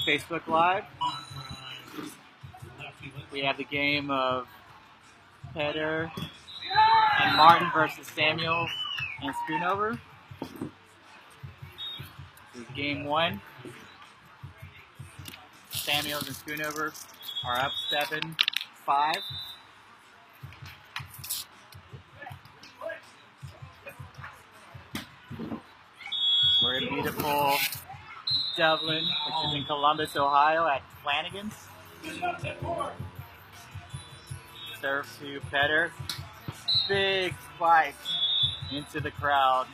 Facebook Live. We have the game of Petter and Martin versus Samuel and Schoonover. This is game 1. Samuels and Schoonover are up 7-5. We're in beautiful Dublin, which is in Columbus, Ohio, at Flanagan's. Serve to Petter. Big spike into the crowd,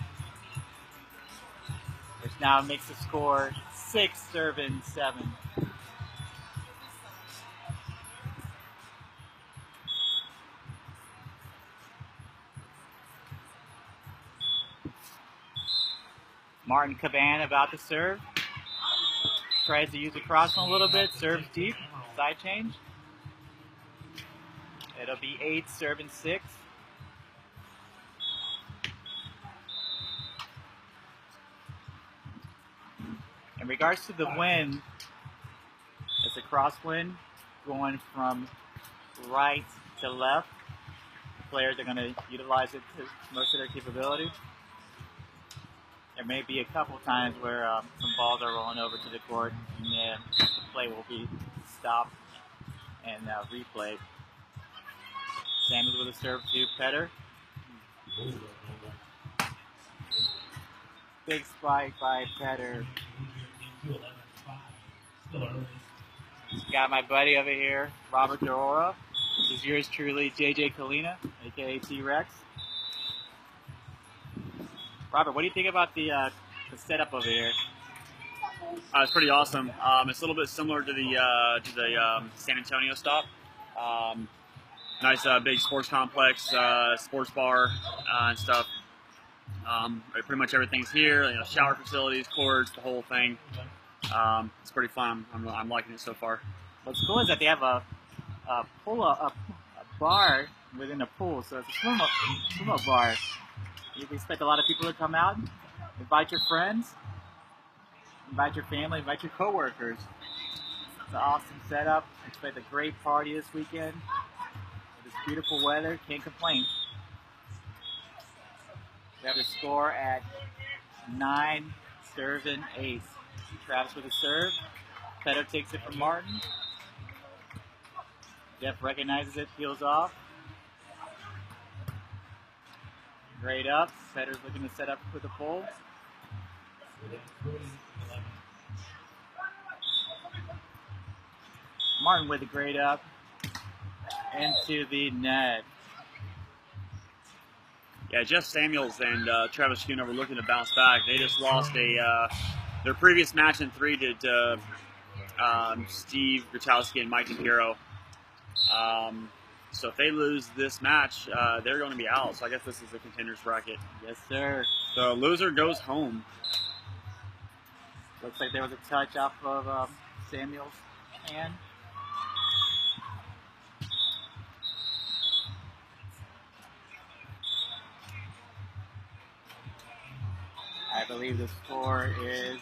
which now makes the score 6-7. Martin Caban about to serve. Tries to use the crossman a little bit. Serves deep. Side change. It'll be 8-6. In regards to the wind, it's a crosswind going from right to left. Players are going to utilize it to most of their capability. There may be a couple times where some balls are rolling over to the court, and then the play will be stopped and replayed. Samuels with a serve to Petter. Big spike by Petter. Got my buddy over here, Robert Dorora. This is yours truly, JJ Kalina, aka T-Rex. Robert, what do you think about the setup over here? It's pretty awesome. It's a little bit similar to the San Antonio stop. Nice big sports complex, sports bar and stuff. Pretty much everything's here. You know, shower facilities, courts, the whole thing. It's pretty fun. I'm liking it so far. What's cool is that they have a bar within a pool, so it's a swim-up bar. You can expect a lot of people to come out. Invite your friends, invite your family, invite your coworkers. It's an awesome setup. Expect a great party this weekend. With this beautiful weather, can't complain. We have the score at 9-8. Travis with a serve. Petter takes it from Martin. Jeff recognizes it, peels off. Great up. Petter's looking to set up with the pull. Martin with a great up into the net. Yeah, Jeff Samuels and Travis Schoonover looking to bounce back. They just lost their previous match in 3 to Steve Grachowski and Mike Shapiro. So if they lose this match, they're going to be out. So I guess this is a contenders bracket. Yes, sir. So loser goes home. Looks like there was a touch off of Samuel's hand. I believe the score is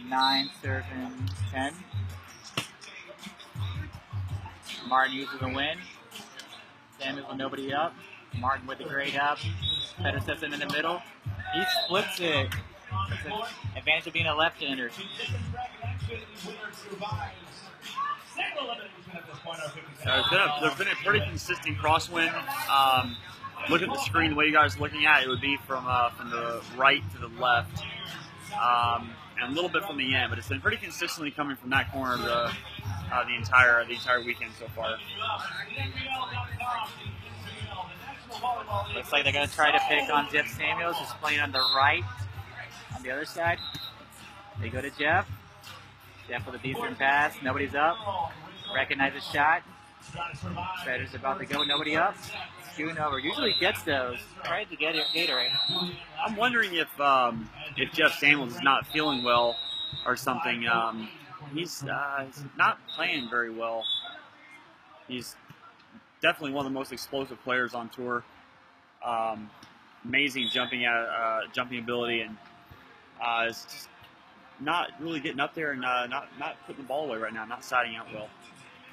9-10. Martin uses a win. Samuels with nobody up. Martin with a great up. Petter steps in the middle. He splits it. It's an advantage of being a left-hander. So there's been a pretty consistent crosswind. Look at the screen, the way you guys are looking at it, would be from the right to the left, and a little bit from the end, but it's been pretty consistently coming from that corner of the entire weekend so far. Looks like they're going to try to pick on Jeff Samuels, who's playing on the right, on the other side. They go to Jeff. Jeff with a decent pass. Nobody's up. Recognizes shot. Petter's about to go. Nobody up. Schoonover usually gets those. Tried to get it. Gatorade. I'm wondering if Jeff Samuels is not feeling well or something. He's not playing very well. He's definitely one of the most explosive players on tour. Amazing jumping ability, and it's just not really getting up there and not putting the ball away right now, not siding out well.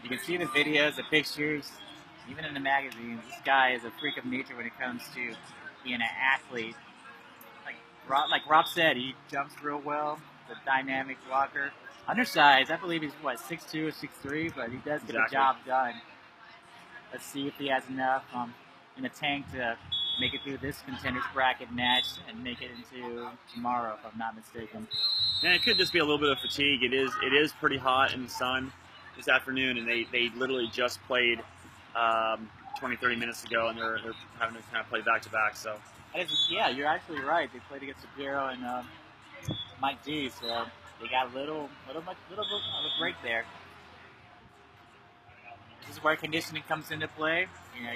You can see the videos, the pictures, even in the magazines. This guy is a freak of nature when it comes to being an athlete. Like Rob said, he jumps real well. The dynamic blocker. Undersized, I believe he's what, 6'2" or 6'3", but he does get the job done. Let's see if he has enough in the tank to make it through this contenders bracket match and make it into tomorrow, if I'm not mistaken. And it could just be a little bit of fatigue. It is pretty hot in the sun this afternoon, and they literally just played 20-30 minutes ago, and they're having to kind of play back to back. So yeah, you're actually right. They played against Shapiro and Mike G, so they got a little bit of a break there. This is where conditioning comes into play. You know,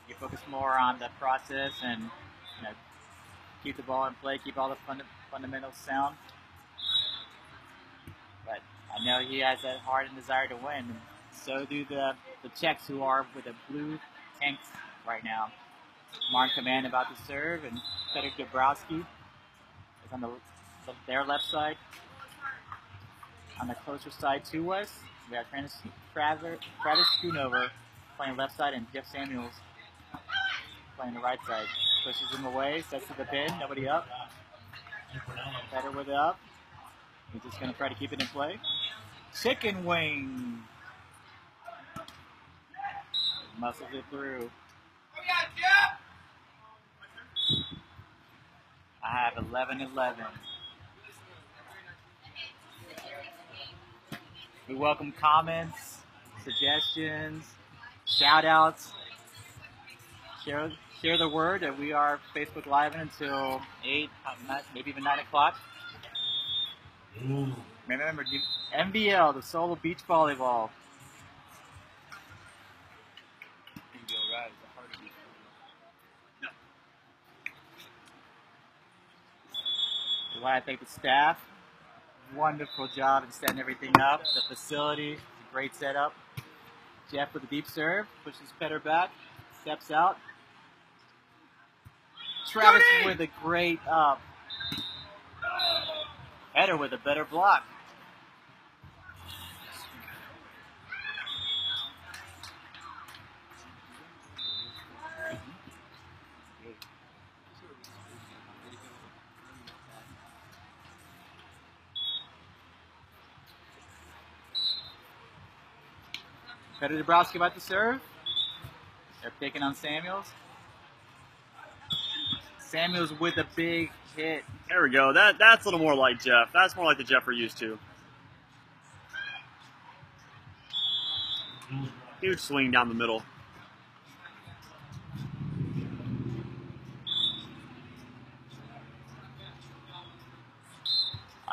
you focus more on the process and, you know, keep the ball in play, keep all the fundamentals sound. But I know he has that heart and desire to win, and so do the Czechs who are with the blue tanks right now. Martin Caban about to serve, and Peter Doubravasky is on their left side. On the closer side to us, we have Travis Schoonover playing left side, and Jeff Samuels playing the right side. Pushes him away, sets to the pin, nobody up. Better with it up. He's just going to try to keep it in play. Chicken wing. Muscles it through. I have 11-11. We welcome comments, suggestions, shout-outs. Share the word that we are Facebook Live until 8, maybe even 9 o'clock. Remember, MBL, the Solo Beach Volleyball. I want to thank the staff. Wonderful job in setting everything up. The facility, a great setup. Jeff with a deep serve, pushes Petter back, steps out. Travis with a great Petter with a better block. Petter Doubravasky about to serve. They're picking on Samuels. Samuels with a big hit. There we go. That's a little more like Jeff. That's more like the Jeff we're used to. Huge swing down the middle.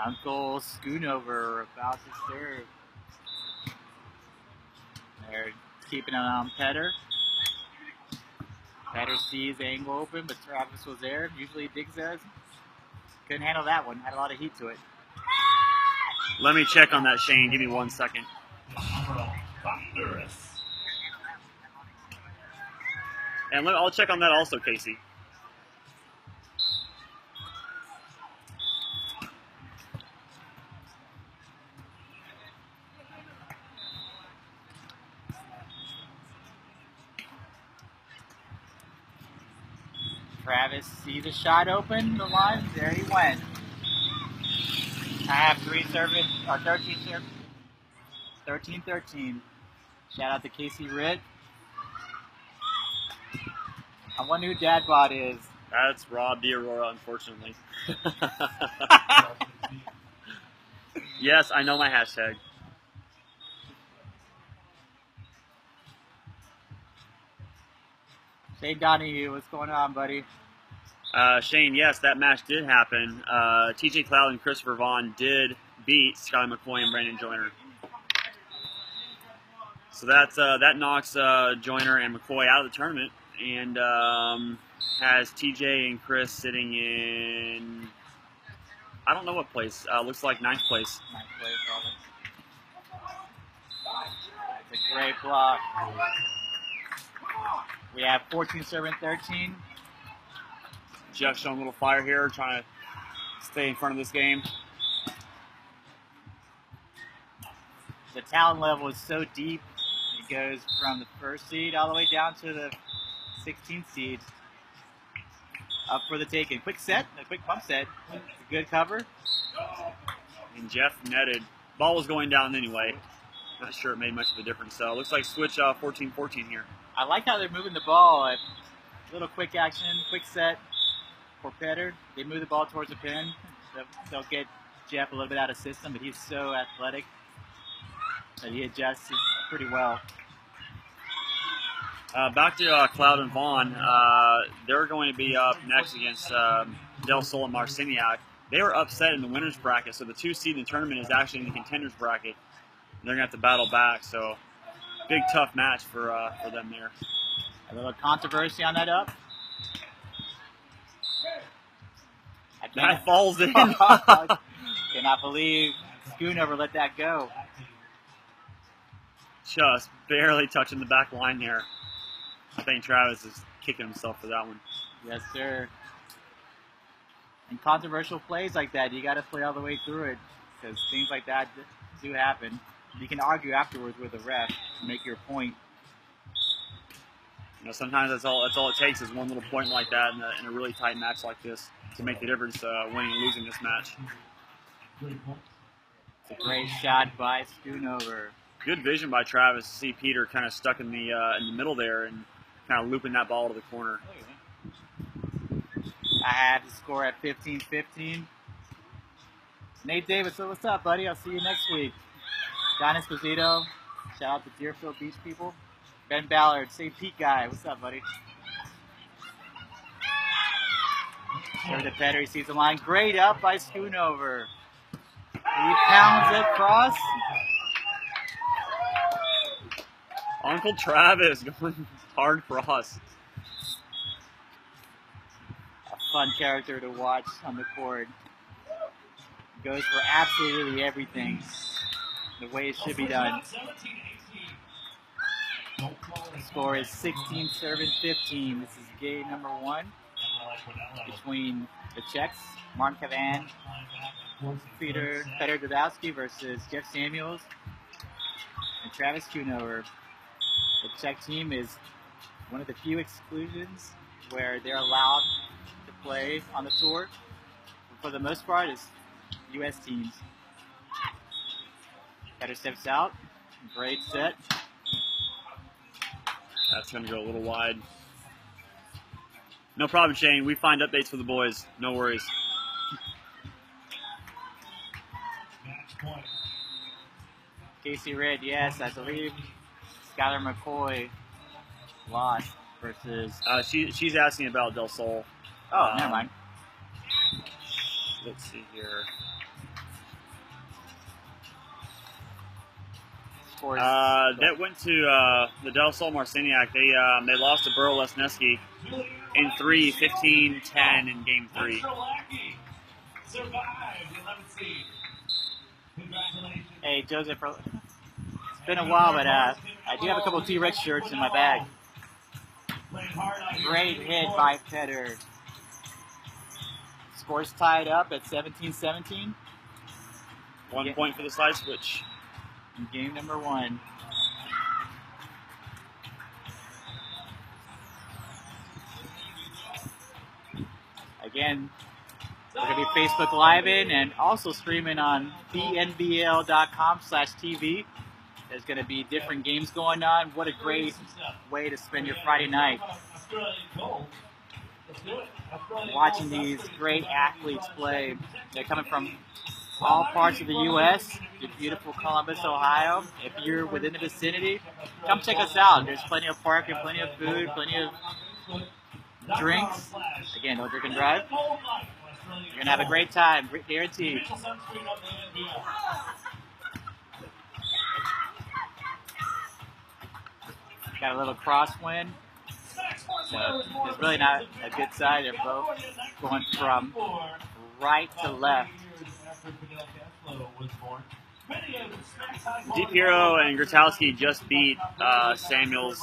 Uncle Schoonover about to serve. They're keeping it on Petter. Petter sees the angle open, but Travis was there. Usually digs us. Couldn't handle that one. Had a lot of heat to it. Let me check on that, Shane. Give me 1 second. And I'll check on that also, Casey. Travis sees a shot open, the line, there he went. I have 13 serve. 13-13. Shout out to Casey Ritt. I wonder who Dad Bod is. That's Rob D'Aurora, unfortunately. Yes, I know my hashtag. Shane Donahue, what's going on, buddy? Shane, yes, that match did happen. TJ Cloud and Christopher Vaughn did beat Sky McCoy and Brandon Joyner. So that knocks Joyner and McCoy out of the tournament, and has TJ and Chris sitting in, I don't know what place. Looks like 9th place. 9th place, probably. It's a great block. We have 14 serving 13. Jeff showing a little fire here, trying to stay in front of this game. The talent level is so deep. It goes from the first seed all the way down to the 16th seed. Up for the taking. Quick set, a quick pump set. A good cover. And Jeff netted. Ball was going down anyway. Not sure it made much of a difference. So looks like switch 14-14 here. I like how they're moving the ball. A little quick action, quick set for Petter. They move the ball towards the pin. They'll get Jeff a little bit out of system, but he's so athletic that he adjusts pretty well. Back to Cloud and Vaughn. They're going to be up next against Del Sol and Marciniak. They were upset in the winner's bracket, so the 2 seed in the tournament is actually in the contenders bracket. They're going to have to battle back, so big tough match for them there. A little controversy on that up. That falls in. Cannot believe Schoonover let that go. Just barely touching the back line there. I think Travis is kicking himself for that one. Yes, sir. And controversial plays like that, you got to play all the way through it, because things like that do happen. You can argue afterwards with the ref to make your point. You know, sometimes that's all it takes is one little point like that in a really tight match like this to make the difference winning and losing this match. It's a great shot by Schoonover. Good vision by Travis to see Peter kind of stuck in the middle there and kind of looping that ball to the corner. I have the score at 15-15. Nate Davis, so what's up, buddy? I'll see you next week. Don Esposito, shout out to Deerfield Beach people. Ben Ballard, St. Pete guy, what's up, buddy? Over to Petter, he sees the line. Great up by Schoonover. He pounds it across. Uncle Travis going hard cross. A fun character to watch on the court. Goes for absolutely everything the way it should be done. The score is 16-15. This is game number 1 between the Czechs, Martin Caban, Peter Doubravasky versus Jeff Samuels and Travis Schoonover. The Czech team is one of the few exclusions where they're allowed to play on the tour. But for the most part, it's U.S. teams. Petter steps out. Great set. That's going to go a little wide. No problem, Shane. We find updates for the boys. No worries. Casey Red, yes, I believe Skylar McCoy lost versus... She's asking about Del Sol. Oh, never mind. Let's see here. That went to the Del Sol Marciniak. They lost to Burl Lesneski in 3, 15, 10 in game 3. Hey, Joseph, it's been a while, but I do have a couple of T-Rex shirts in my bag. Great hit by Petter. Score's tied up at 17-17. 1 point for the side switch. In game number 1. Again, we're going to be Facebook Live-in and also streaming on bnbl.com/TV. There's going to be different games going on. What a great way to spend your Friday night. Watching these great athletes play. They're coming from all parts of the U.S., the beautiful Columbus, Ohio. If you're within the vicinity, come check us out. There's plenty of parking, plenty of food, plenty of drinks. Again, don't drink and drive. You're going to have a great time, guaranteed. Got a little crosswind. So it's really not a good side. They're both going from right to left. Deep Hero and Grotowski just beat Samuels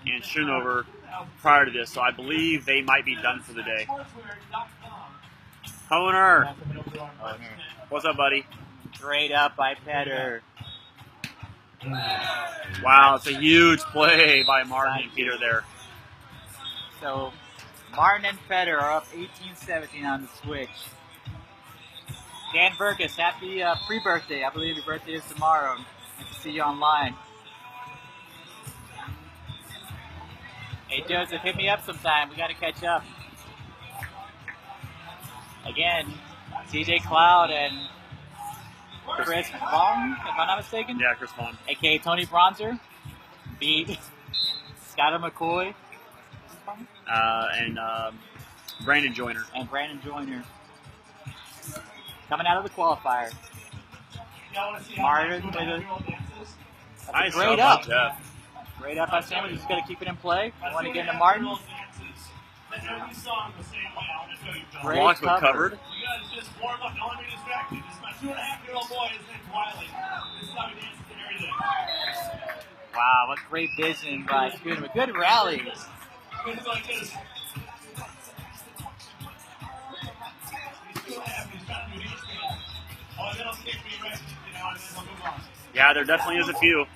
and Schoonover prior to this, so I believe they might be done for the day. Honer. What's up, buddy? Great up by Petter. Wow, it's a huge play by Martin and Peter there. So Martin and Feder are up 18-17 on the switch. Dan Burgess, happy pre-birthday. I believe your birthday is tomorrow. Nice to see you online. Hey Joseph, hit me up sometime. We got to catch up. Again, TJ Cloud and Chris Vaughn, if I'm not mistaken. Yeah, Chris Vaughn. AKA Tony Bronzer. Beat Scott McCoy. And Brandon Joyner. Coming out of the qualifier. Martin with a Nice great up. up. Jeff. Great up by Sam. He's going to keep it in play. Want to get into Martin. Great Lockwood covered. Wow, what great vision by Schoonover. Good rally. Yeah, there definitely is a few.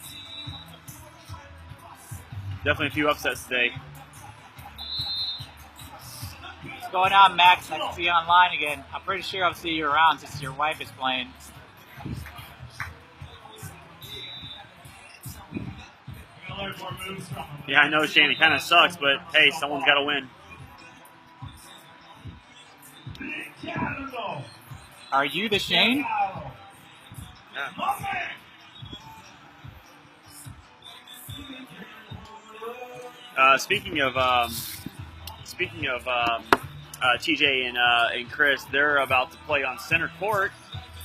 Definitely a few upsets today. What's going on, Max? Nice to see you online again. I'm pretty sure I'll see you around since your wife is playing. Yeah, I know, Shane. It kind of sucks, but hey, someone's got to win. Are you the Shane? Yeah. Speaking of TJ and Chris, they're about to play on center court.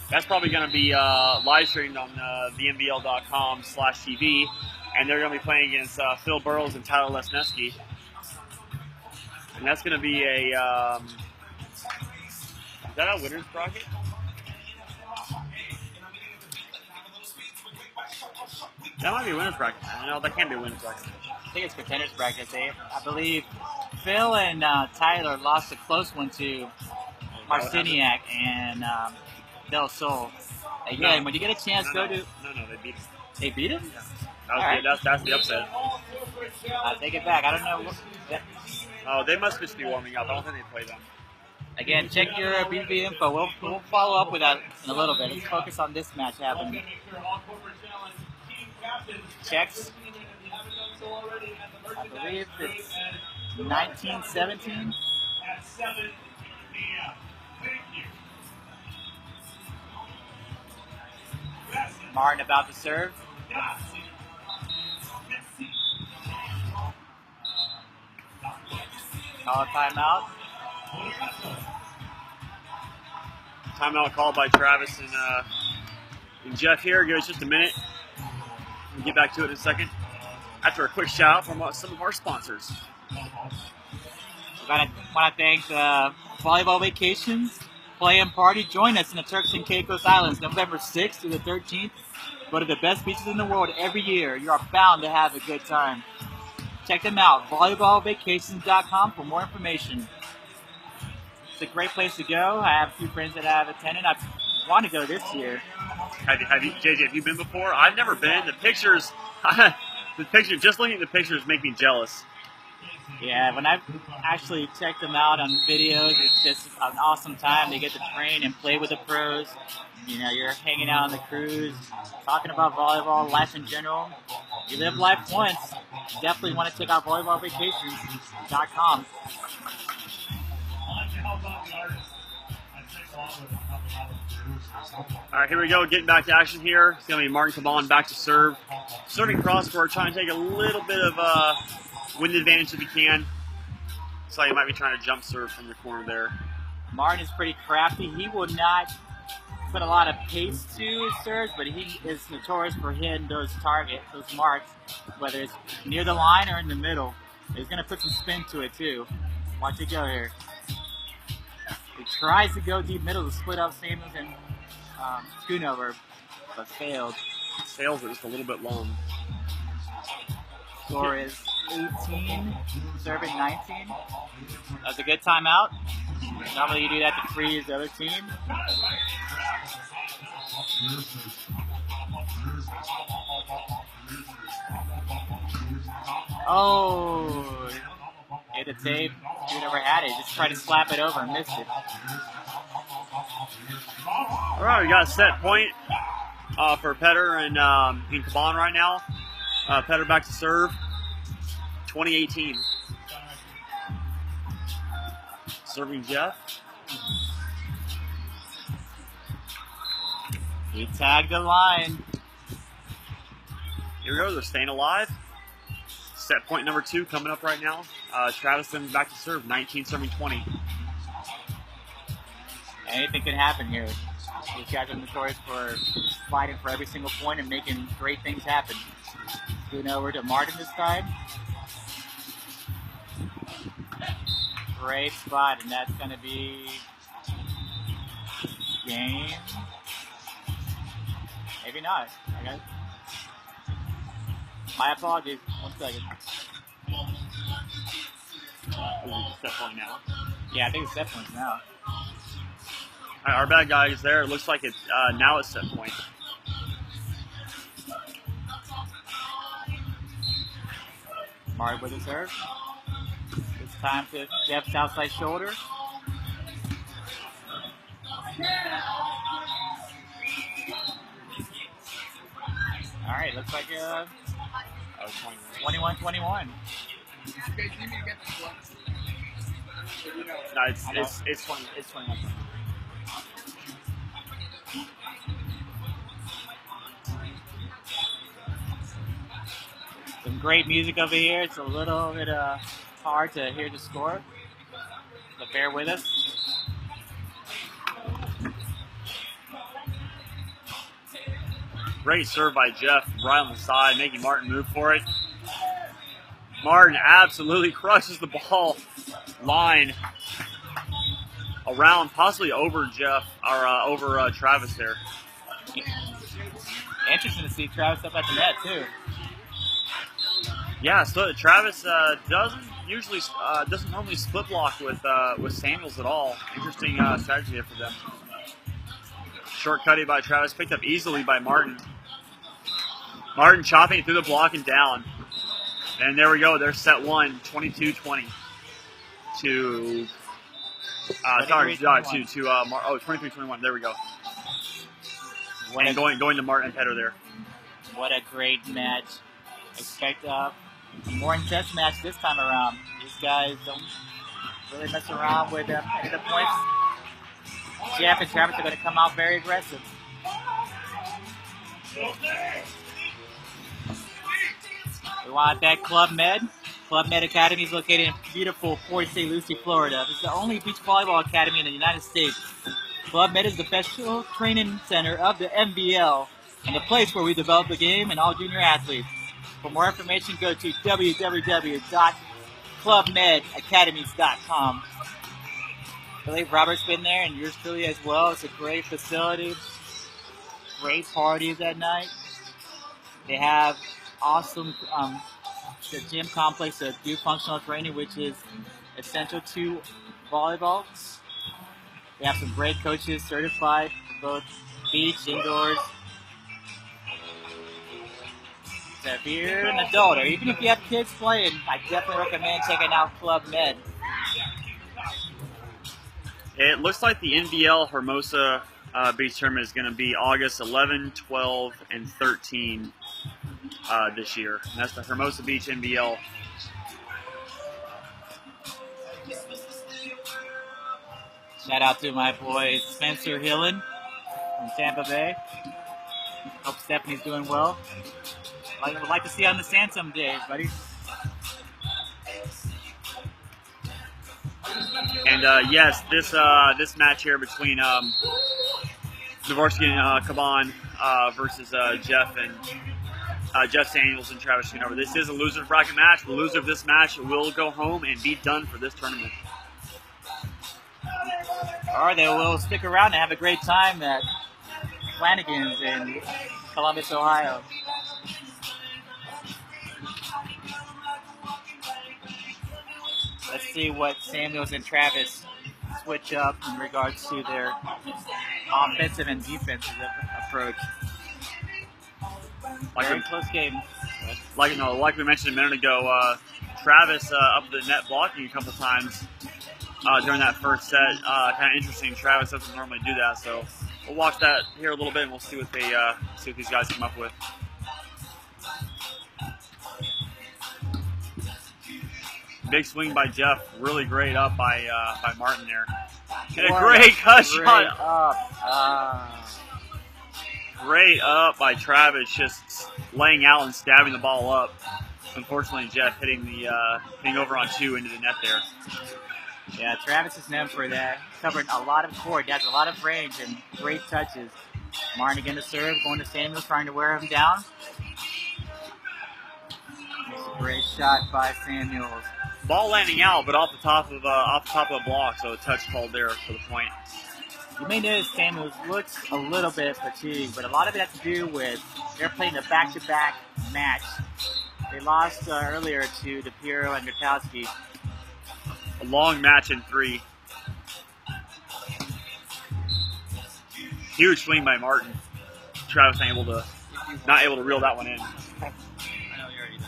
That's probably going to be live streamed on themvl.com/TV, and they're going to be playing against Phil Burrows and Tyler Lesneski. And that's going to be a is that a winner's bracket? That might be a winner's bracket. No, that can't be a winner's bracket. I think it's contenders bracket. I believe Phil and Tyler lost a close one to Marciniak and Del Sol. Again, when you get a chance, go to. No, they beat him. They beat him? Yeah. That's the upset. I take it back. I don't know. Oh, they must just be warming up. I don't think they play them. Again, check your BB info. We'll follow up with that in a little bit. Let's focus on this match happening. Checks. I believe it's 19-17. Martin about to serve. Call a timeout. Timeout called by Travis and Jeff here. Give us just a minute. We'll get back to it in a second. After a quick shout out from some of our sponsors. We want to thank Volleyball Vacations, Play and Party. Join us in the Turks and Caicos Islands, November 6th through the 13th. Go to the best beaches in the world every year. You are bound to have a good time. Check them out, volleyballvacations.com for more information. It's a great place to go. I have a few friends that have attended. I want to go this year. Have you, JJ? Have you been before? I've never been. The pictures, just looking at the pictures, make me jealous. Yeah, when I've actually checked them out on videos, it's just an awesome time. They get to train and play with the pros. You know, you're hanging out on the cruise, talking about volleyball, life in general. You live life once. You definitely want to check out volleyballvacations.com. All right, here we go. Getting back to action here. It's going to be Martin Caban back to serve. Starting cross court, trying to take a little bit of wind advantage if he can. So he might be trying to jump serve from the corner there. Martin is pretty crafty. He will not put a lot of pace to his serves, but he is notorious for hitting those targets, those marks, whether it's near the line or in the middle. He's going to put some spin to it too. Watch it go here. He tries to go deep middle to split up Samuels and Schoonover, but failed. Sails are just a little bit long. Score is 18, serving 19. That's a good timeout. Normally you do that to freeze the other team. Oh, hit a tape. Schoonover had it. Just tried to slap it over and missed it. All right, we got a set point for Petter and in Caban right now. Petter back to serve. 2018. Serving Jeff. He tagged the line. Here we go. They're staying alive. Set point number 2 coming up right now. Traviston back to serve. 19 serving 20. Anything could happen here. These guys are notorious for fighting for every single point and making great things happen. Schoonover to Martin this time. Great spot, and that's going to be game. Maybe not. I guess. My apologies. 1 second. Set point now. Yeah, I think it's set points now. All right, our bad guy is there. It looks like it's now it's set point. Martin with the serve. It's time to Jeff's outside shoulder. All right, looks like 21-21. No, it's 21. Some great music over here. It's a little bit hard to hear the score, but bear with us. Great serve by Jeff, right on the side, making Martin move for it. Martin absolutely crushes the ball line around, possibly over Jeff, or over Travis there. Interesting to see Travis up at the net, too. Yeah, so Travis doesn't normally split block with Samuels at all. Interesting strategy there for them. Short cutting by Travis, picked up easily by Martin. Martin chopping it through the block and down. And there we go. There's set 1, 22-20 to 23-21. There we go. And going to Martin and Petter there. What a great match. Expect a more intense match this time around. These guys don't really mess around with the points. Jeff and Travis are going to come out very aggressive. We want that Club Med. Club Med Academy is located in beautiful Port St. Lucie, Florida. It's the only beach volleyball academy in the United States. Club Med is the official training center of the NBL and the place where we develop the game and all junior athletes. For more information, go to www.clubmedacademies.com. I believe Robert's been there and yours truly as well. It's a great facility. Great parties at night. They have awesome the gym complex to do functional training, which is essential to volleyball. They have some great coaches certified for both beach, indoors. So if you're an adult or even if you have kids playing, I definitely recommend checking out Club Med. It looks like the NBL Hermosa Beach Tournament is going to be August 11, 12, and 13 this year. And that's the Hermosa Beach NBL. Shout out to my boy Spencer Hillen from Tampa Bay. Hope Stephanie's doing well. I would like to see you on the sand someday, buddy. And yes, this match here between Doubravasky and Caban versus Jeff Samuels and Travis Schoonover. This is a loser bracket match. The loser of this match will go home and be done for this tournament. Or they will stick around and have a great time at Flanagan's in Columbus, Ohio. Let's see what Samuels and Travis switch up in regards to their offensive and defensive approach. Very close game. Like we mentioned a minute ago, Travis up the net blocking a couple times during that first set. Kind of interesting. Travis doesn't normally do that, so we'll watch that here a little bit and we'll see what these guys come up with. Big swing by Jeff, really great up by Martin there. And a great cut shot. Great up by Travis, just laying out and stabbing the ball up. Unfortunately, Jeff hitting over on 2 into the net there. Yeah, Travis is known for that. Covering a lot of court, he has a lot of range and great touches. Martin again to serve, going to Samuels, trying to wear him down. A great shot by Samuels. Ball landing out, but off the top of a block, so a touch called there for the point. You may notice Samuels looks a little bit fatigued, but a lot of it has to do with they're playing a back-to-back match. They lost earlier to DePiero and Doubravasky. A long match in 3. Huge swing by Martin. Travis not able to reel that one in. I know you already did.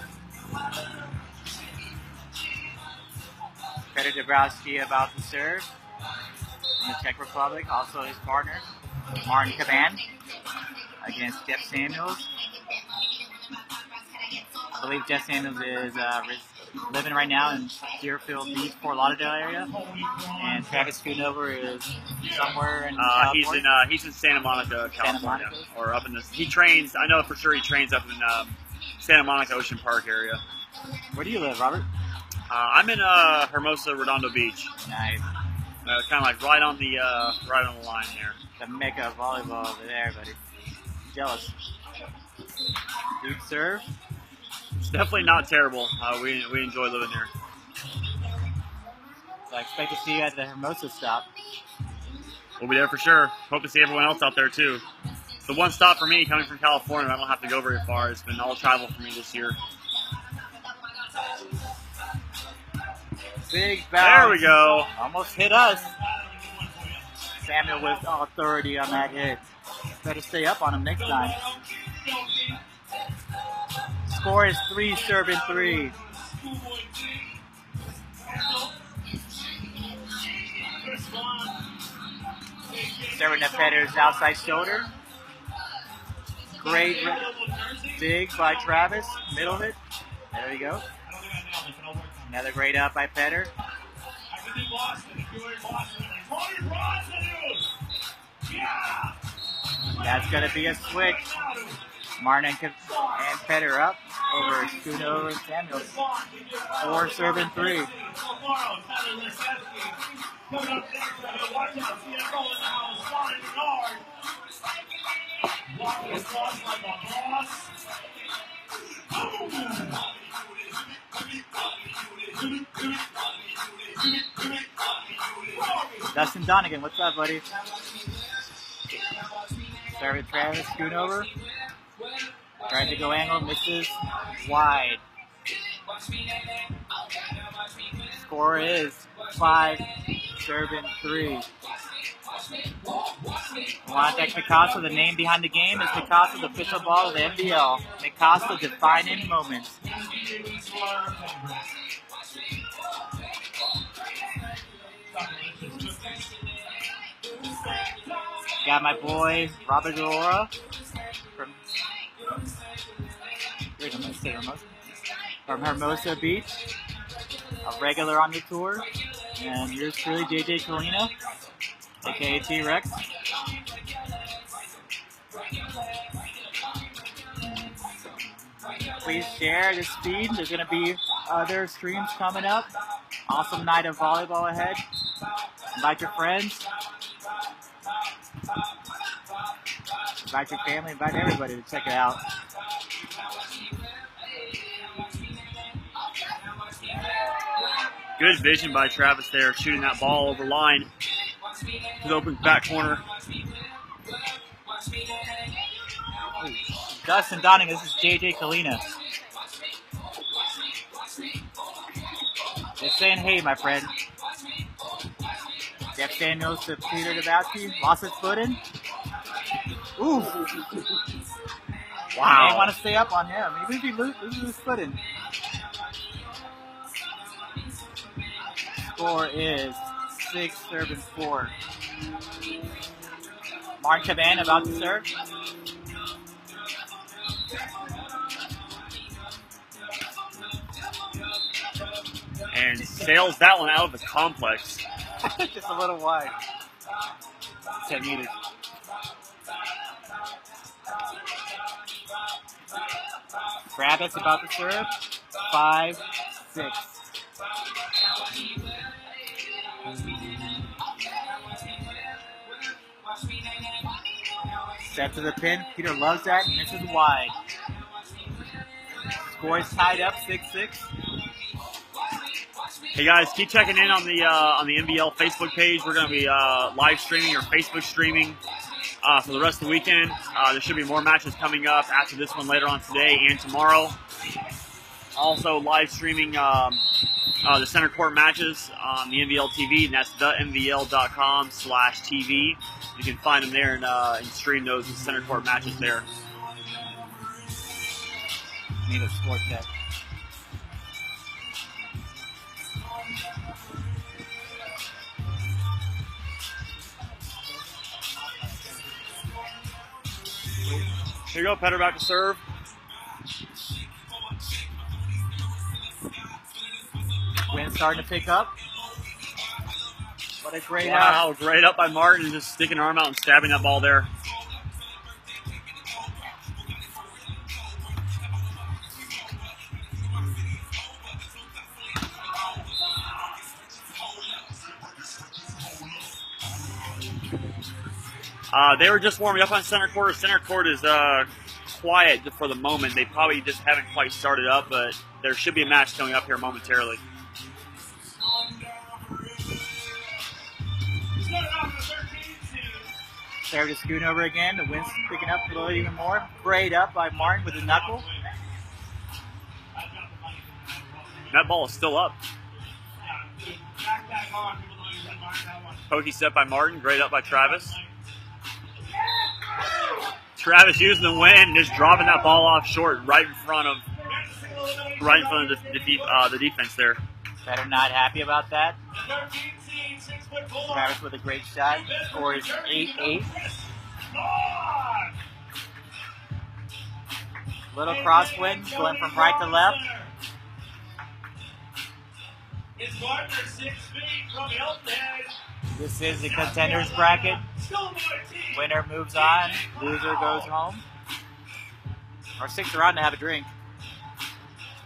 Petr Doubravasky about to serve from the Czech Republic, also his partner, Martin Caban, against Jeff Samuels. I believe Jeff Samuels is living right now in Deerfield Beach, Fort Lauderdale area, and Travis Schoonover is somewhere in California. He's in Santa Monica, California, or up in this. He trains. I know for sure he trains up in Santa Monica Ocean Park area. Where do you live, Robert? I'm in Hermosa Redondo Beach. Nice. Kind of like right on the line there. The mecca of volleyball over there, buddy. Jealous. Good serve. It's definitely not terrible. We enjoy living here. So I expect to see you at the Hermosa stop. We'll be there for sure. Hope to see everyone else out there too. It's the one stop for me coming from California. I don't have to go very far. It's been all travel for me this year. Big bounce. There we go. Almost hit us. Samuel with authority on that hit. Better stay up on him next time. Score is 3, serving 3. Serving to Petter's outside shoulder. Great dig by Travis. Middle of it. There we go. Another great up by Petr. That's going to be a switch. Martin and Petr up over Schoonover and Samuels. 4, serving 3. Dustin Donegan, what's up, buddy? Serving Travis, Schoonover. Tries to go angle, misses wide. Score is 5, serving 3. Wontek Mikasa, the name behind the game is Mikasa, the official ball of the NBL. Mikasa defining moments. Got my boy Robert Aurora from Hermosa Beach, a regular on the tour, and yours truly, JJ Kalina, aka T-Rex. Please share this feed. There's going to be other streams coming up. Awesome night of volleyball ahead. Invite your friends. Invite your family. Invite everybody to check it out. Good vision by Travis there, shooting that ball over line. His open back corner. Dustin Donegan, this is JJ Kalina. Just saying hey, my friend. Jeff Samuels to Petr Doubravasky. Lost his footing. Ooh. Wow. They want to stay up on him. Even if he loses his footing. Score is 6-4. Martin Caban about to serve. And sails that one out of the complex. Just a little wide. 10 meters. Rabbit's about to serve. 5-6. Set to the pin. Peter loves that, and this is wide. Score is tied up 6-6. Hey guys, keep checking in on the NVL Facebook page. We're going to be live streaming or Facebook streaming for the rest of the weekend. There should be more matches coming up after this one later on today and tomorrow. Also live streaming the center court matches on the NVL TV, and that's themvl.com/TV. You can find them there and stream those center court matches there. Need a score check. Here you go, Petter back to serve. Wind starting to pick up. What a great wow, great up by Martin, just sticking an arm out and stabbing that ball there. They were just warming up on center court. Center court is quiet for the moment. They probably just haven't quite started up, but there should be a match coming up here momentarily. Serve to Schoonover again. The wind's picking up a little even more. Great up by Martin with the knuckle. That ball is still up. Pokey set by Martin. Great up by Travis. Travis using the wind, just dropping that ball off short, right in front of the defense there. Better not happy about that. Travis with a great shot. Score is 8-8. Little crosswind going from right to left. This is the contenders bracket. Winner moves on. Loser goes home. Our six are on to have a drink.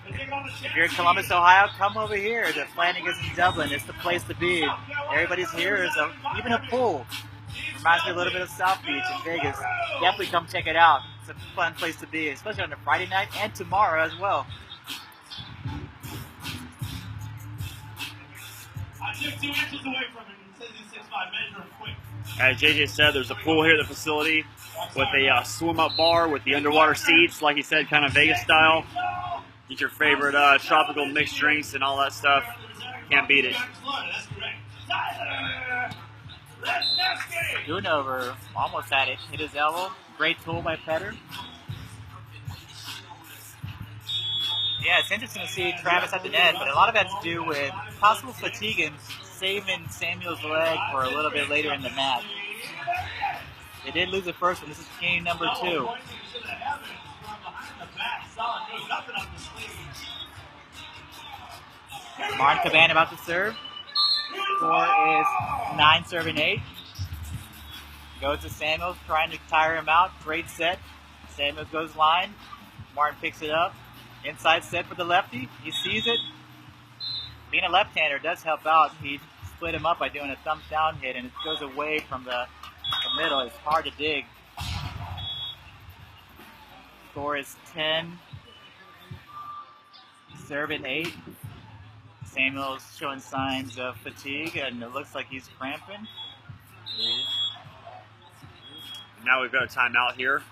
If you're in Columbus, Ohio, come over here. The Flanagan's in Dublin. It's the place to be. Everybody's here. There's even a pool. Reminds me a little bit of South Beach in Vegas. Definitely come check it out. It's a fun place to be, especially on a Friday night and tomorrow as well. I'm just 2 inches away from him. He says he's 6'5". Measure him quick. As JJ said, there's a pool here at the facility with a swim-up bar with the underwater seats, like he said, kind of Vegas style. Get your favorite tropical mixed drinks and all that stuff. Can't beat it. Schoonover almost had it. Hit his elbow. Great tool by Petter. Yeah, it's interesting to see Travis at the net, but a lot of that to do with possible fatigue and saving Samuel's leg for a little bit later in the match. They did lose the first one. This is game number 2. Martin Caban about to serve. Score is 9-8. Goes to Samuels, trying to tire him out. Great set. Samuels goes line. Martin picks it up. Inside set for the lefty. He sees it. Being a left-hander does help out. He split him up by doing a thumbs down hit, and it goes away from the middle. It's hard to dig. Score is 10-8. Samuel's showing signs of fatigue, and it looks like he's cramping. Now we've got a timeout here.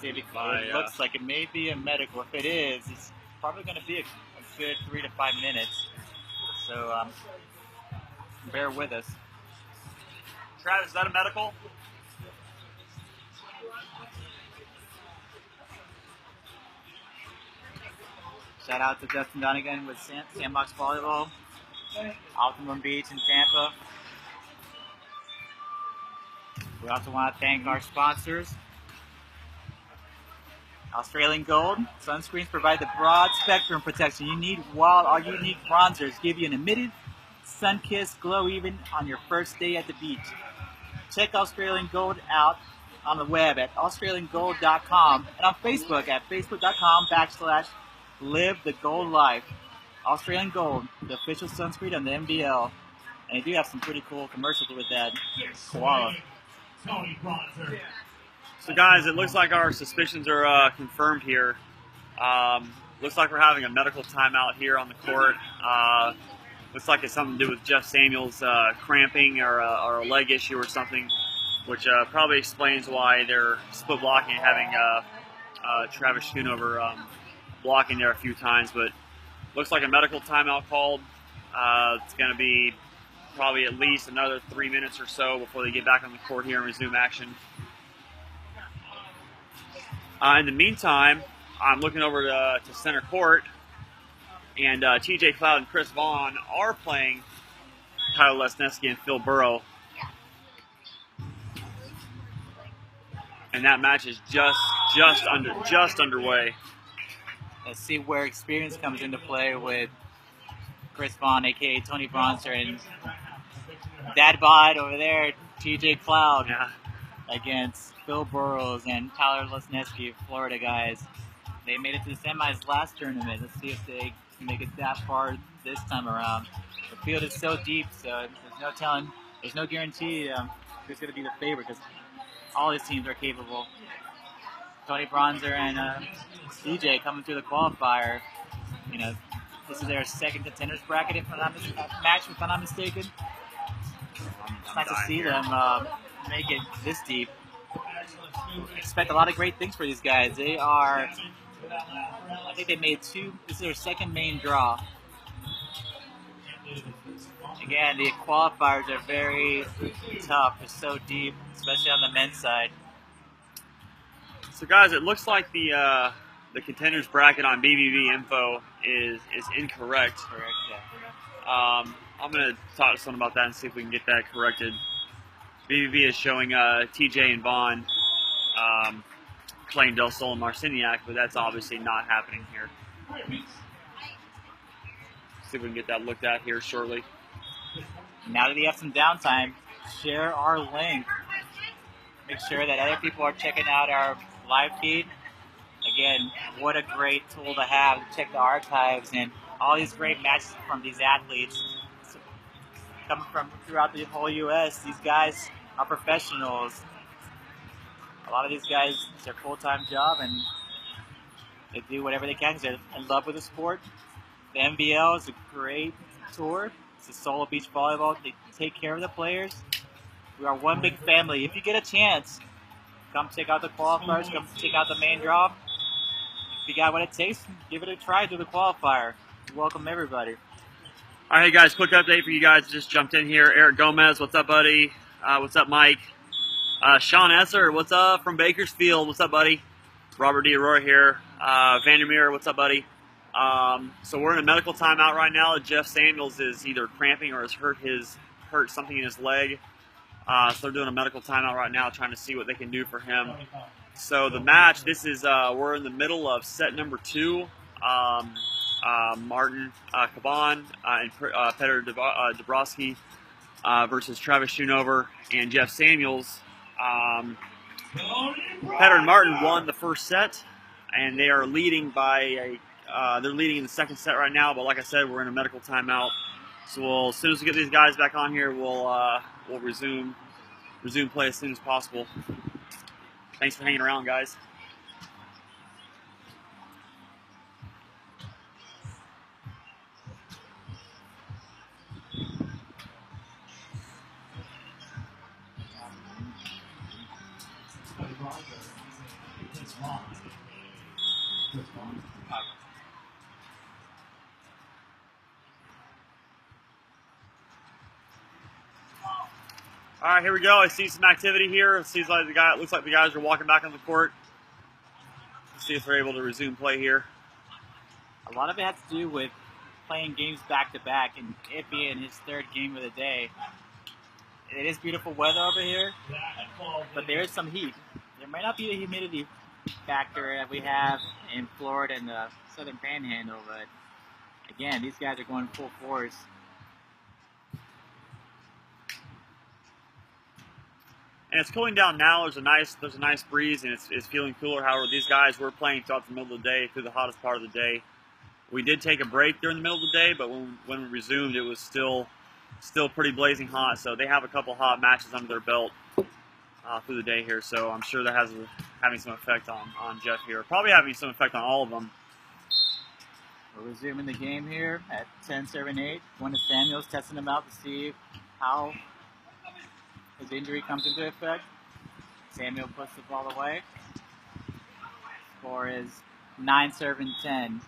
See if it looks like it may be a medical. If it is, it's probably going to be a good 3 to 5 minutes. So bear with us. Travis, is that a medical? Shout out to Justin Donegan with Sandbox Volleyball, Optimum Beach in Tampa. We also want to thank our sponsors. Australian Gold. Sunscreens provide the broad spectrum protection you need, while our unique bronzers give you an immediate sun-kissed glow even on your first day at the beach. Check Australian Gold out on the web at australiangold.com and on Facebook at facebook.com/live the gold life. Australian Gold, the official sunscreen on the MBL. And they do have some pretty cool commercials with that koala. So guys, it looks like our suspicions are confirmed here. Looks like we're having a medical timeout here on the court. Looks like it's something to do with Jeff Samuels cramping or a leg issue or something, which probably explains why they're split blocking and having Travis Schoonover blocking there a few times. But looks like a medical timeout called. It's going to be probably at least another 3 minutes or so before they get back on the court here and resume action. In the meantime, I'm looking over to center court, and TJ Cloud and Chris Vaughn are playing Tyler Lesniewski and Phil Burrow. And that match is just underway. Let's see where experience comes into play with Chris Vaughn, aka Tony Bronzer, and Dad Bod over there, TJ Cloud, against Phil Burrows and Tyler Lesniewski, Florida guys. They made it to the semis last tournament. Let's see if they can make it that far this time around. The field is so deep, so there's no telling, there's no guarantee who's going to be the favorite, because all these teams are capable. Tony Bronzer and CJ coming through the qualifier. You know, this is their second contenders bracket match, if I'm not mistaken. It's nice to see them make it this deep. Expect a lot of great things for these guys. They are, I think they made two, this is their second main draw. Again, the qualifiers are very tough. They're so deep, especially on the men's side. So guys, it looks like the contenders bracket on BBB info is incorrect. Correct, yeah. I'm going to talk to someone about that and see if we can get that corrected. BBB is showing TJ and Vaughn playing Del Sol and Marciniak, but that's obviously not happening here. See if we can get that looked at here shortly. Now that you have some downtime, share our link. Make sure that other people are checking out our live feed. Again, what a great tool to have to check the archives and all these great matches from these athletes coming from throughout the whole U.S. These guys are professionals. A lot of these guys, it's their full-time job, and they do whatever they can because they're in love with the sport. The NBL is a great tour. It's a solo beach volleyball. They take care of the players. We are one big family. If you get a chance, come check out the qualifiers. Come check out the main draw. If you got what it takes, give it a try through the qualifier. We welcome everybody. All right, hey guys, quick update for you guys that just jumped in here. Eric Gomez, what's up, buddy? What's up, Mike? Sean Esser, what's up from Bakersfield? What's up, buddy? Robert D. Aurora here. Vandermeer, what's up, buddy? So we're in a medical timeout right now. Jeff Samuels is either cramping or has hurt something in his leg. So they're doing a medical timeout right now, trying to see what they can do for him. So the match, this is we're in the middle of set number 2. Martin Caban and Peter Doubravasky versus Travis Schoonover and Jeff Samuels. Peter and Martin won the first set, and they are leading by they're leading in the second set right now. But like I said, we're in a medical timeout. So as soon as we get these guys back on here, we'll resume play as soon as possible. Thanks for hanging around, guys. All right, here we go. I see some activity here. It looks like the guys are walking back on the court. Let's see if they're able to resume play here. A lot of it has to do with playing games back to back, and it being his third game of the day. It is beautiful weather over here, but there is some heat. There might not be the humidity factor that we have in Florida and the Southern Panhandle, but again, these guys are going full force. And it's cooling down now. There's a nice breeze, and it's feeling cooler. However, these guys were playing throughout the middle of the day, through the hottest part of the day. We did take a break during the middle of the day, but when we resumed, it was still pretty blazing hot. So they have a couple hot matches under their belt through the day here. So I'm sure that has having some effect on Jeff here. Probably having some effect on all of them. We're resuming the game here at 10-7-8. One of Samuel's testing him out to see how his injury comes into effect. Samuel puts the ball away. Score is 9-10.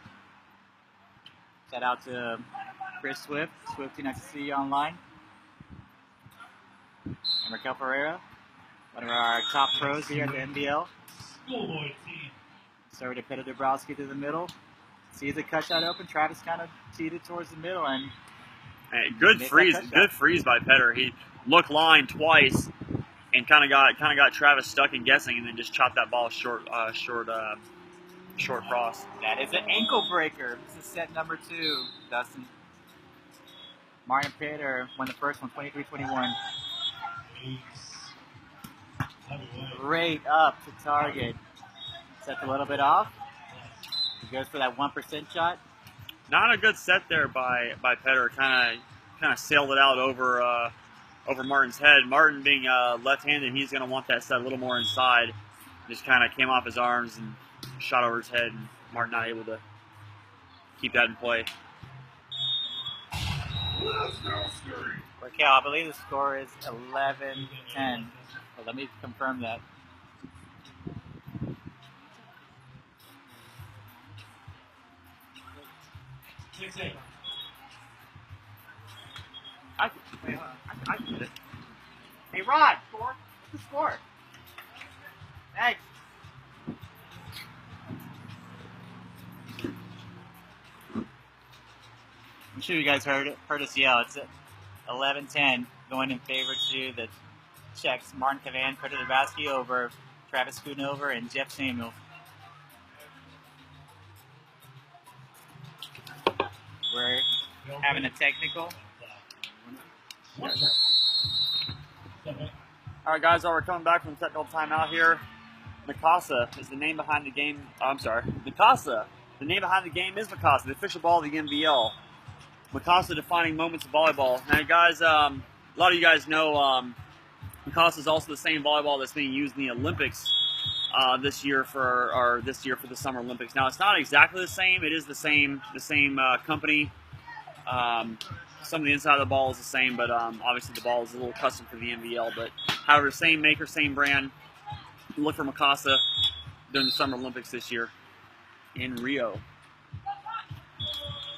Shout out to Chris Swift. Swifty, nice to see you online. And Raquel Pereira, one of our top pros here at the NBL. Schoolboy team. Serve to Peter Doubravasky to the middle. Sees the cut shot open. Travis kind of cheated towards the middle, and hey, good freeze by Petter. He looked line twice and kind of got Travis stuck and guessing, and then just chopped that ball short cross. That is an ankle breaker. This is set number 2, Dustin. Martin Peter won the first one, 23-21. Great up to target. Sets a little bit off. He goes for that 1% shot. Not a good set there by Petter. Kind of sailed it out over Martin's head. Martin being left-handed, he's going to want that set a little more inside. Just kind of came off his arms and shot over his head, and Martin not able to keep that in play. Raquel, I believe the score is 11-10. Well, let me confirm that. I get it. Hey, Rod, score. What's the score? Thanks. I'm sure you guys heard us yell. It's 11-10 going in favor to the Czechs. Martin Caban, Peter Doubravasky over Travis Schoonover and Jeff Samuel. We're having a technical. All right, guys, we're coming back from the technical timeout here. Mikasa is the name behind the game. Oh, I'm sorry. Mikasa. The name behind the game is Mikasa, the official ball of the NBL. Mikasa defining moments of volleyball. Now, guys, a lot of you guys know Mikasa is also the same volleyball that's being used in the Olympics this year for the Summer Olympics. Now, it's not exactly the same. It is the same company. Some of the inside of the ball is the same, but obviously the ball is a little custom for the NBL. But however, same maker, same brand. Look for Mikasa during the Summer Olympics this year in Rio.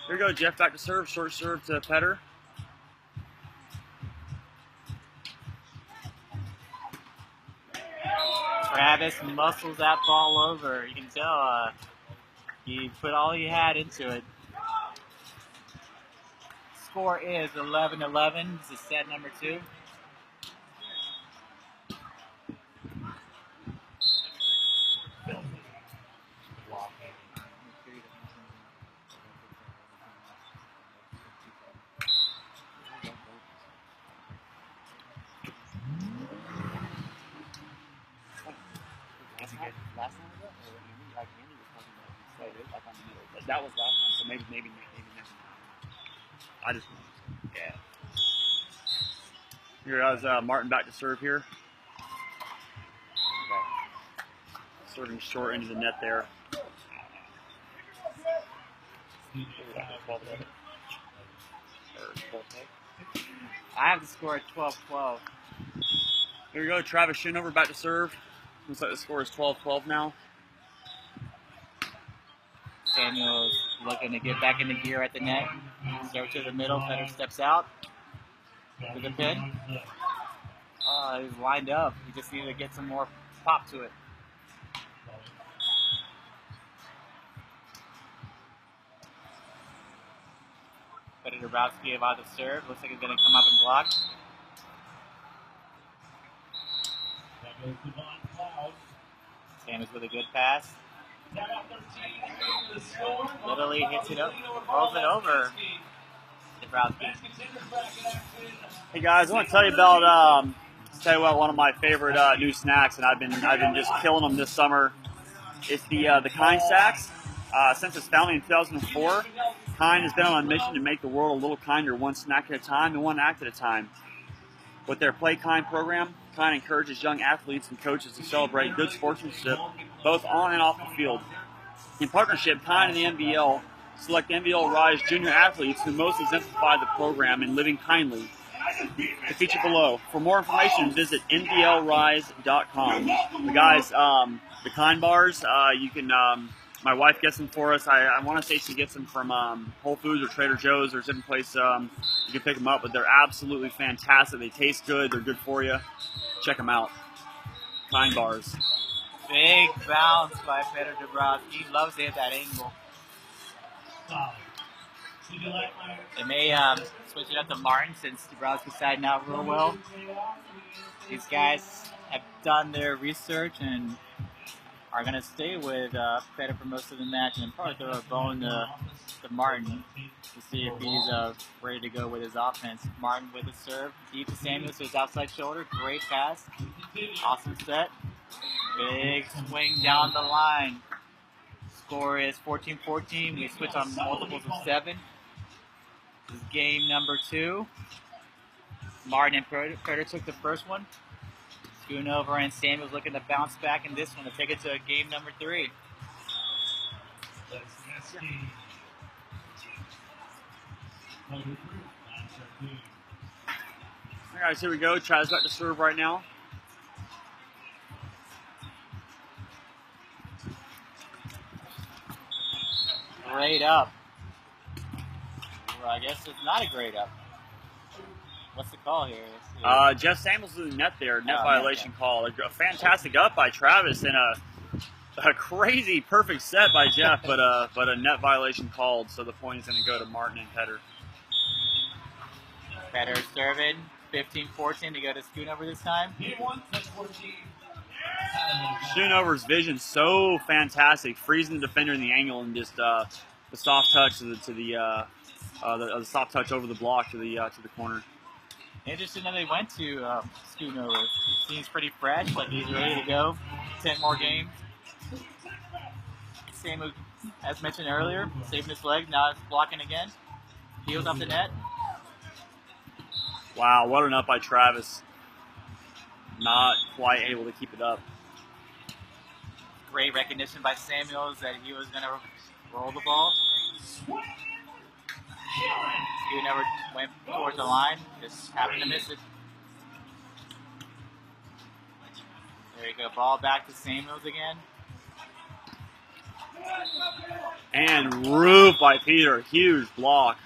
Here we go, Jeff back to serve. Short serve to Petter. Travis muscles that ball over. You can tell he put all he had into it. Score is 11-11. This is set number 2. That was last time, so maybe next time. I just, yeah. Here is Martin back to serve here. Serving short into the net there. I have the score at 12-12. Here we go, Travis Schoonover back to serve. Looks like the score is 12-12 now. Samuel's looking to get back into gear at the net. Serve to the middle. Petter steps out with the pin. He's lined up. He just needed to get some more pop to it. But Doubravasky about to serve. Looks like he's going to come up and block. Sam is with a good pass. Literally hits it up, rolls it over. Doubravasky. Hey guys, I want to tell you about one of my favorite new snacks, and I've been just killing them this summer. It's the Kind Stacks. Since its founding in 2004, Kind has been on a mission to make the world a little kinder, one snack at a time and one act at a time. With their Play Kind program, Kind encourages young athletes and coaches to celebrate good sportsmanship, both on and off the field. In partnership, Kind and the NBL select NBL Rise junior athletes who most exemplify the program in living kindly. The feature below. For more information, visit nblrise.com. The guys, the Kind bars, you can. My wife gets them for us. I want to say she gets them from Whole Foods or Trader Joe's or some place you can pick them up. But they're absolutely fantastic. They taste good. They're good for you. Check them out. Kind bars. Big bounce by Peter Doubravasky. He loves to hit that angle. They may switch it up to Martin since Doubravasky's siding out real well. These guys have done their research and are going to stay with Peter for most of the match and probably throw a bone to Martin to see if he's ready to go with his offense. Martin with a serve, deep to Samuels to his outside shoulder. Great pass. Awesome set. Big swing down the line. Score is 14-14. We switch on multiples of 7. This is game number 2. Martin and Predator took the first one. Schoonover and Samuels looking to bounce back in this one to take it to game number 3. All right, here we go. Tries back to serve right now. Great up. Well, I guess it's not a great up. What's the call here? Jeff Samuels in the net there. Net violation call. A fantastic up by Travis and a crazy perfect set by Jeff, but a net violation called. So the point is going to go to Martin and Petter. Petter serving. 15-14 to go to Schoonover this time. Schoonover's vision so fantastic, freezing the defender in the angle and just the soft touch to the soft touch over the block to the corner. Interesting that they went to Schoonover. He seems pretty fresh, like he's ready to go. 10 more games. Same as mentioned earlier, saving his leg. Now it's blocking again. Heels off the net. Wow, what an up by Travis. Not quite able to keep it up. Great recognition by Samuels that he was going to roll the ball. He never went towards the line, just happened to miss it. There you go, ball back to Samuels again. And roof by Peter, huge block.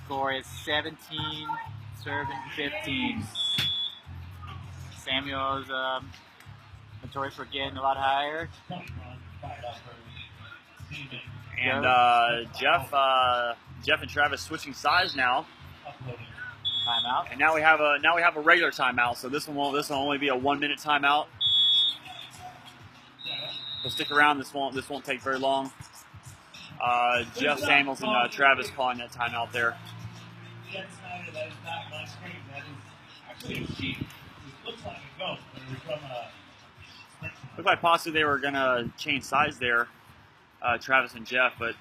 Score is 17, serving 15. Samuels notorious for getting a lot higher. And Jeff and Travis switching sides now. Timeout. And now we have a regular timeout. So this will only be a 1-minute timeout. So stick around. This won't take very long. Jeff Samuels and Travis calling that timeout there. Looked like possibly they were gonna change sides there, Travis and Jeff, but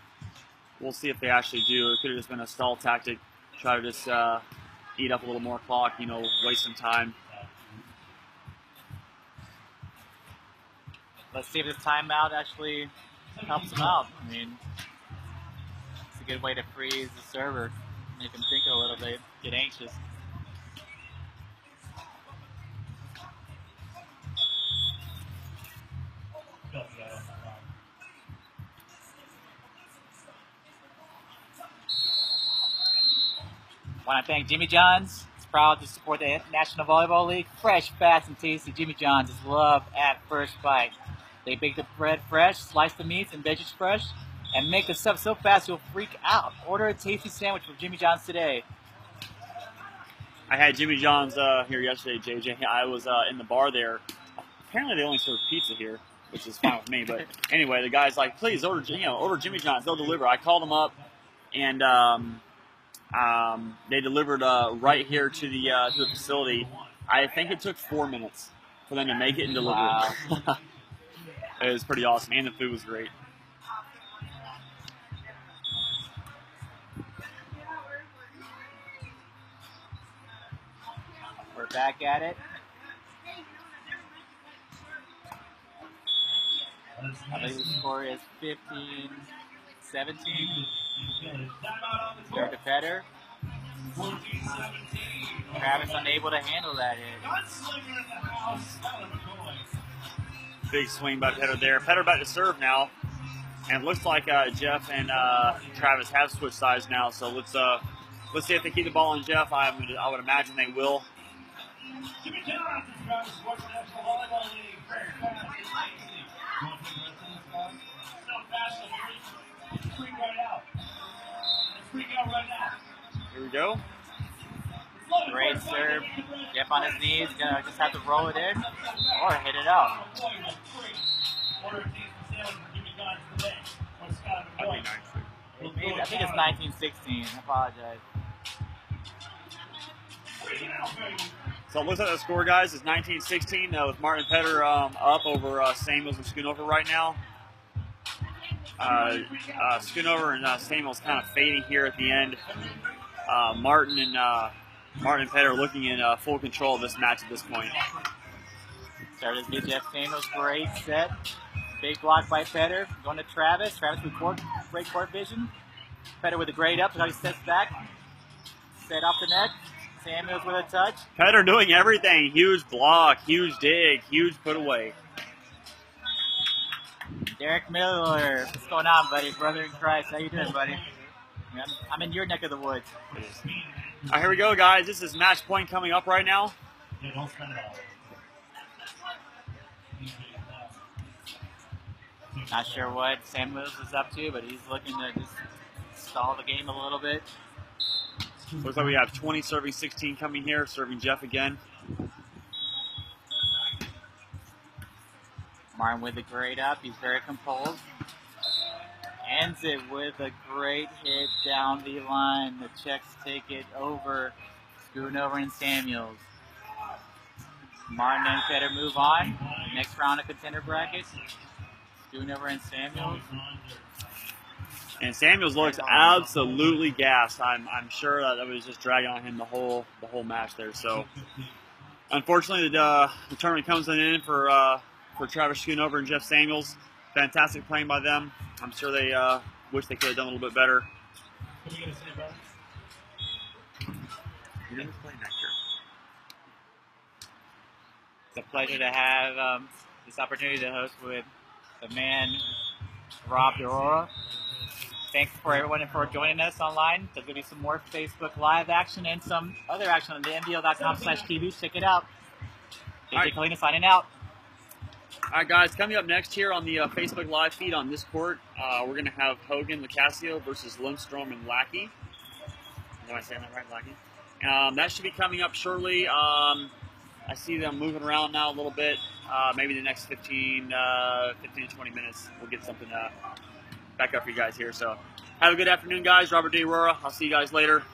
we'll see if they actually do. It could have just been a stall tactic, try to just eat up a little more clock, waste some time. Let's see if this timeout actually helps them out. I mean, it's a good way to freeze the server, make them think a little bit, get anxious. Want to thank Jimmy John's. It's proud to support the National Volleyball League. Fresh, fast, and tasty. Jimmy John's is love at first bite. They bake the bread fresh, slice the meats and veggies fresh, and make the sub so fast you'll freak out. Order a tasty sandwich from Jimmy John's today. I had Jimmy John's here yesterday, JJ. I was in the bar there. Apparently, they only serve pizza here, which is fine with me. But anyway, the guy's like, "Please order Jimmy John's. They'll deliver." I called them up, and they delivered right here to the facility. I think it took 4 minutes for them to make it and deliver it. It was pretty awesome, and the food was great. We're back at it. I believe the score is 15-17. Third to Petter. Travis unable to handle that hit. Big swing by Petter there. Petter back to serve now. And it looks like Jeff and Travis have switched sides now. So let's see if they keep the ball on Jeff. I would imagine they will. Jimmy John's and Travis Sports National Volleyball League. Freak right out. Freak out right now. Here we go. Great serve. Jeff on his knees. Gonna just have to roll it in or hit it out. Maybe, I think it's 1916. I apologize. So it looks like the score, guys, is 19-16 with Martin and Petter up over Samuels and Schoonover right now. Schoonover and Samuels kind of fading here at the end. Martin and Petter looking in full control of this match at this point. Started to Jeff Samuels, great set. Big block by Petter. Going to Travis. Travis with great court vision. Petter with a great up. Now he steps back. Set off the net. Samuels with a touch. Petter doing everything. Huge block, huge dig, huge put away. Derek Miller. What's going on, buddy? Brother in Christ. How you doing, buddy? I'm in your neck of the woods. All right, here we go, guys. This is match point coming up right now. Not sure what Samuels is up to, but he's looking to just stall the game a little bit. Looks like we have 20 serving 16 coming here, serving Jeff again. Martin with a great up. He's very composed. Ends it with a great hit down the line. The Czechs take it over Schoonover and Samuels. Martin and Petter move on. Next round of contender bracket. Schoonover and Samuels. And Samuels looks absolutely gassed. I'm sure that was just dragging on him the whole match there. So, unfortunately, the tournament comes to an end for Travis Schoonover and Jeff Samuels. Fantastic playing by them. I'm sure they wish they could have done a little bit better. What are you going to say about it? It's a pleasure to have this opportunity to host with the man, Rob Aurora. Thanks for everyone for joining us online. There's going to be some more Facebook Live action and some other action on the NBL.com/TV. Check it out. AJ Kalina signing out. All right, guys, coming up next here on the Facebook Live feed on this court, we're going to have Hogan Lacasio versus Lindstrom and Lackey. Am I saying that right, Lackey? That should be coming up shortly. I see them moving around now a little bit. Maybe the next 15 to 20 minutes, we'll get something back up for you guys here. So have a good afternoon, guys. Robert D. Aurora. I'll see you guys later.